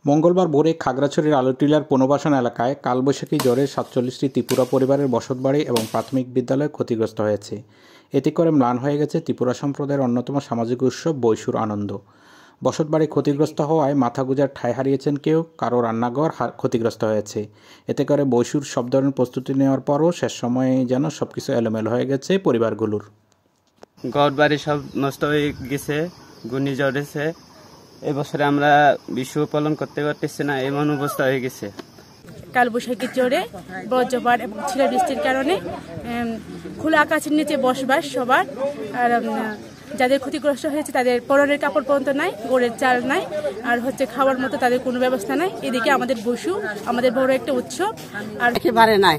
মঙ্গলবার ভোরে খাগড়াছড়ির আলুটিলার পুনর্বাসন এলাকায় কালবৈশাখী ঝড়ে ৪৭টি ত্রিপুরা পরিবারের বসতবাড়ি এবং প্রাথমিক বিদ্যালয় ক্ষতিগ্রস্ত হয়েছে। এতে করে ম্লান হয়ে গেছে ত্রিপুরা সম্প্রদায়ের অন্যতম সামাজিক উৎসব বৈশুর আনন্দ। বসতবাড়ি ক্ষতিগ্রস্ত হওয়ায় মাথা গুঁজার ঠাঁই হারিয়েছেন কেউ, কারো রান্নাঘর ক্ষতিগ্রস্ত হয়েছে। এতে করে বৈশুর সব ধরনের প্রস্তুতি নেওয়ার পরও শেষ সময়ে যেন সবকিছু এলোমেলো হয়ে গেছে পরিবারগুলোর। ঘর বাড়ি সব নষ্ট হয়ে গেছে, ঘূর্ণিঝড় এসে এবছরে আমরা বিশু পালন করতে পারতেছি না, এমন অবস্থা হয়ে গেছে। কালবৈশাখীর জোরে বজ্রপাত এবং শিলাবৃষ্টির কারণে খোলা আকাশের নিচে বসবাস সবার। আর যাদের ক্ষতিগ্রস্ত হয়েছে তাদের পরনের কাপড় পর্যন্ত নাই, গোড়ের চাল নাই, আর খাওয়ার মতো তাদের কোনো ব্যবস্থা নাই। এদিকে আমাদের বৈশু আমাদের বড় একটা উৎসব, আর একেবারে নাই,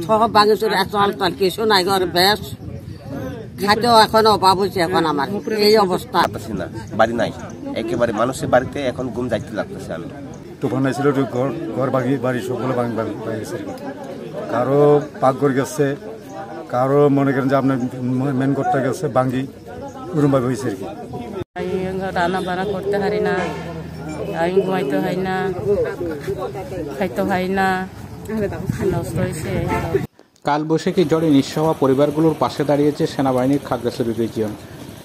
সব ভাঙেচুরে চাল টাল কিছু নাই, ঘর বেশ খাতেও এখন অভাব হয়েছে। এখন আমার এই অবস্থা, বাড়ি নাই, একেবারে মানুষের বাড়িতে এখন ঘুম যাইতে লাগতেছে। আমি তুফান হয়েছিল, ঘর ভাঙি বাড়ি সবগুলো ভাঙি গেছে। কারো পাকঘর গেছে, কারো মনে করেন যে আপনার মেন ঘরটা গেছে ভাঙি ওরমভাবে হয়েছে আর কি। রান্না বান্না করতে পারি না, আমি ঘুমাইতে হয় না, খাইতে হয় না, নষ্ট হয়েছে। কালবৈশাখী ঝড়ে নিঃস্ব হওয়া পরিবারগুলোর পাশে দাঁড়িয়েছে সেনাবাহিনীর খাগড়াছড়ি রিজিয়ন।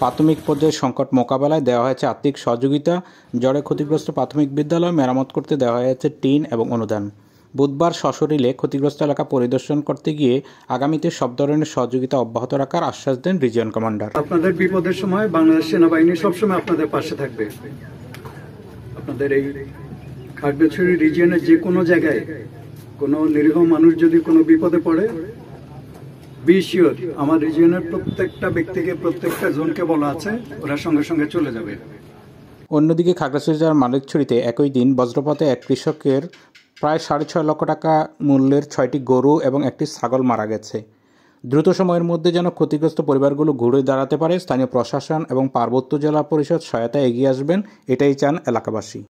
প্রাথমিক পর্যায়ে সংকট মোকাবেলায় দেওয়া হয়েছে আর্থিক সহযোগিতা, ঝড়ে ক্ষতিগ্রস্ত প্রাথমিক বিদ্যালয় মেরামত করতে দেওয়া হয়েছে টিন এবং অনুদান। বুধবার সশরীরে ক্ষতিগ্রস্ত এলাকা পরিদর্শন করতে গিয়ে আগামীতে সব ধরনের সহযোগিতা অব্যাহত রাখার আশ্বাস দেন রিজিয়ন কমান্ডার। আপনাদের বিপদের সময় বাংলাদেশ সেনাবাহিনী সবসময় আপনাদের পাশে থাকবে। আপনাদের এই খাগড়াছড়ি রিজিয়নের যে কোনো জায়গায় কোনো নিরীহ মানুষ যদি কোনো বিপদে পড়ে, বি শিওর আমার রিজিয়নের প্রত্যেকটা ব্যক্তিকে, প্রত্যেকটা জনকে বলা আছে, ওরা সঙ্গে সঙ্গে চলে যাবে। অন্যদিকে খাগড়াছড়ি জেলার মানিকছড়িতে একই দিন বজ্রপাতে এক কৃষকের প্রায় 6.5 লক্ষ টাকা মূল্যের 6টি গরু এবং একটি ছাগল মারা গেছে। দ্রুত সময়ের মধ্যে যেন ক্ষতিগ্রস্ত পরিবারগুলো ঘুরে দাঁড়াতে পারে, স্থানীয় প্রশাসন এবং পার্বত্য জেলা পরিষদ সহায়তায় এগিয়ে আসবেন, এটাই চান এলাকাবাসী।